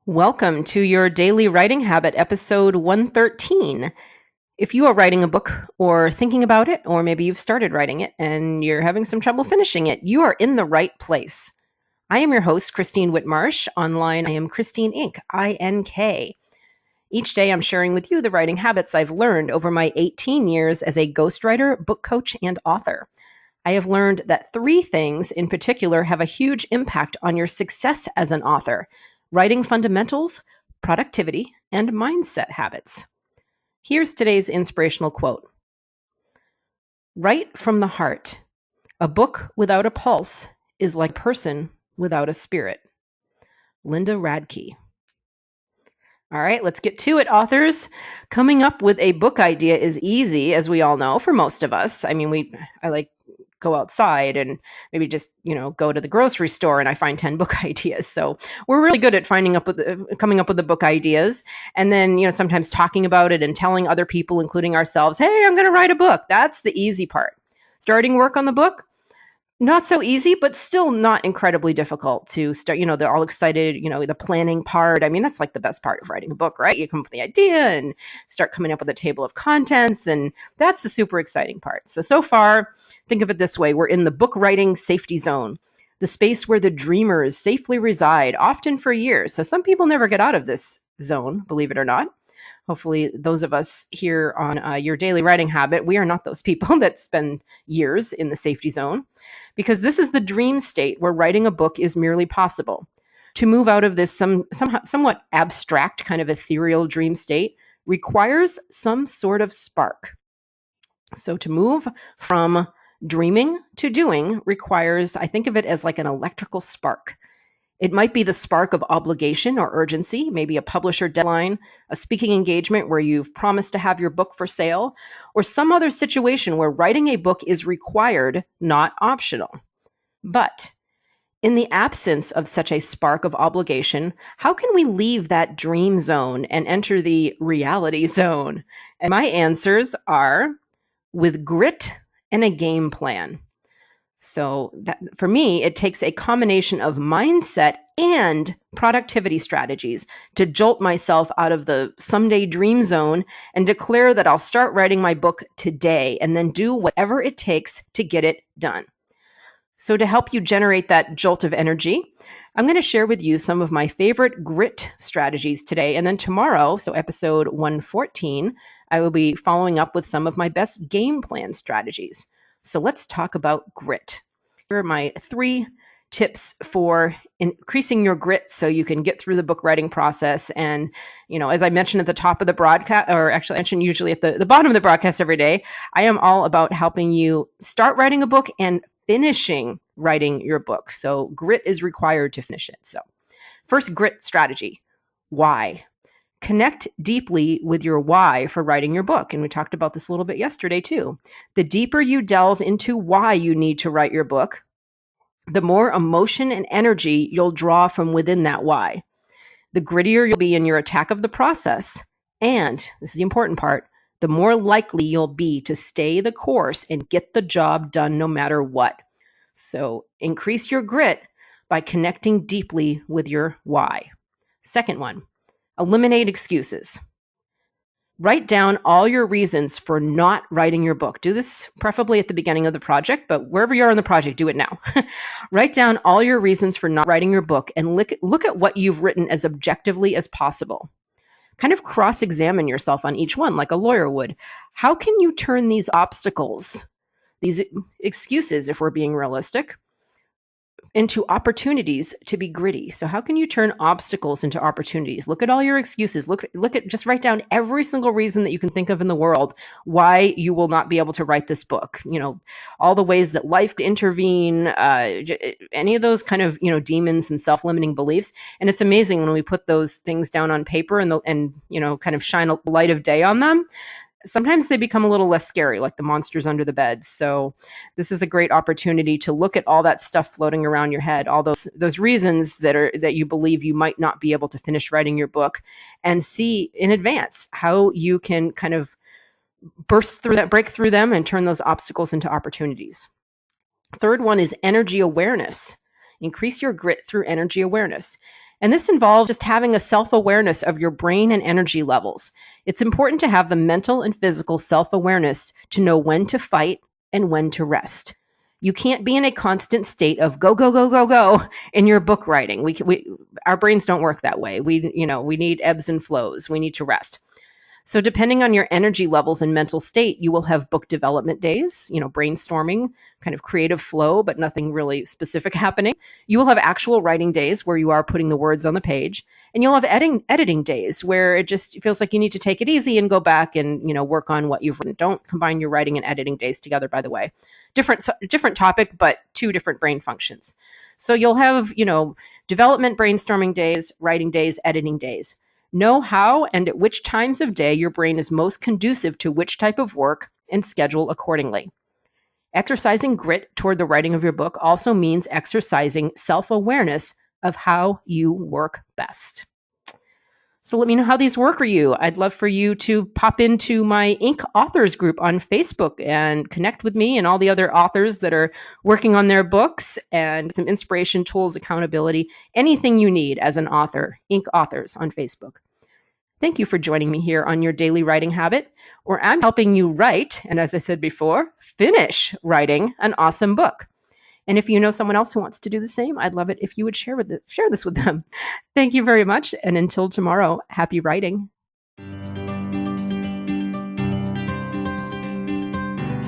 Welcome to your Daily Writing Habit, episode 113. If you are writing a book or thinking about it, or maybe you've started writing it and you're having some trouble finishing it, you are in the right place. I am your host, Christine Whitmarsh. Online, I am Christine Inc., I-N-K. Each day, I'm sharing with you the writing habits I've learned over my 18 years as a ghostwriter, book coach, and author. I have learned that three things in particular have a huge impact on your success as an author: writing fundamentals, productivity, and mindset habits. Here's today's inspirational quote. Write from the heart. A book without a pulse is like a person without a spirit. Linda Radke. All right, let's get to it, authors. Coming up with a book idea is easy, as we all know, for most of us. I like go outside and maybe just, go to the grocery store and I find 10 book ideas. So we're really good at coming up with the book ideas, and then, sometimes talking about it and telling other people, including ourselves, hey, I'm going to write a book. That's the easy part. Starting work on the book, not so easy, but still not incredibly difficult to start. They're all excited, the planning part. That's like the best part of writing a book, right? You come up with the idea and start coming up with a table of contents, and that's the super exciting part. So far, think of it this way. We're in the book writing safety zone, the space where the dreamers safely reside, often for years. So some people never get out of this zone, believe it or not. Hopefully, those of us here on your daily writing habit, we are not those people that spend years in the safety zone, because this is the dream state where writing a book is merely possible. To move out of this somewhat abstract, kind of ethereal dream state requires some sort of spark. So to move from dreaming to doing requires, I think of it as like an electrical spark. It might be the spark of obligation or urgency, maybe a publisher deadline, a speaking engagement where you've promised to have your book for sale, or some other situation where writing a book is required, not optional. But in the absence of such a spark of obligation, how can we leave that dream zone and enter the reality zone? And my answers are with grit and a game plan. So that, for me, it takes a combination of mindset and productivity strategies to jolt myself out of the someday dream zone and declare that I'll start writing my book today and then do whatever it takes to get it done. So to help you generate that jolt of energy, I'm going to share with you some of my favorite grit strategies today. And then tomorrow, so episode 114, I will be following up with some of my best game plan strategies. So let's talk about grit. Here are my 3 tips for increasing your grit so you can get through the book writing process. And, as I mentioned at the top of the broadcast, or actually I mention usually at the bottom of the broadcast every day, I am all about helping you start writing a book and finishing writing your book. So grit is required to finish it. So first grit strategy, why? Connect deeply with your why for writing your book. And we talked about this a little bit yesterday too. The deeper you delve into why you need to write your book, the more emotion and energy you'll draw from within that why. The grittier you'll be in your attack of the process. And this is the important part, the more likely you'll be to stay the course and get the job done no matter what. So increase your grit by connecting deeply with your why. Second one, eliminate excuses. Write down all your reasons for not writing your book. Do this preferably at the beginning of the project, but wherever you are in the project, do it now. Write down all your reasons for not writing your book and look at what you've written as objectively as possible. Kind of cross-examine yourself on each one like a lawyer would. How can you turn these obstacles, these excuses, if we're being realistic, into opportunities to be gritty? So how can you turn obstacles into opportunities? Look at all your excuses. Look at, just write down every single reason that you can think of in the world why you will not be able to write this book. All the ways that life could intervene, any of those kind of, demons and self-limiting beliefs. And it's amazing when we put those things down on paper and kind of shine a light of day on them. Sometimes they become a little less scary, like the monsters under the bed. So this is a great opportunity to look at all that stuff floating around your head, all those reasons that you believe you might not be able to finish writing your book, and see in advance how you can kind of break through them and turn those obstacles into opportunities. Third one is energy awareness. Increase your grit through energy awareness. And this involves just having a self-awareness of your brain and energy levels. It's important to have the mental and physical self-awareness to know when to fight and when to rest. You can't be in a constant state of go, go, go, go, go in your book writing. Our brains don't work that way. We need ebbs and flows. We need to rest. So depending on your energy levels and mental state, you will have book development days, brainstorming, kind of creative flow, but nothing really specific happening. You will have actual writing days where you are putting the words on the page, and you'll have editing days where it just feels like you need to take it easy and go back and, work on what you've written. Don't combine your writing and editing days together, by the way. Different topic, but two different brain functions. So you'll have, development brainstorming days, writing days, editing days. Know how and at which times of day your brain is most conducive to which type of work and schedule accordingly. Exercising grit toward the writing of your book also means exercising self-awareness of how you work best. So let me know how these work for you. I'd love for you to pop into my Inc. Authors group on Facebook and connect with me and all the other authors that are working on their books, and some inspiration, tools, accountability, anything you need as an author. Inc. Authors on Facebook. Thank you for joining me here on Your Daily Writing Habit, where I'm helping you write, and as I said before, finish writing an awesome book. And if you know someone else who wants to do the same, I'd love it if you would share this with them. Thank you very much. And until tomorrow, happy writing.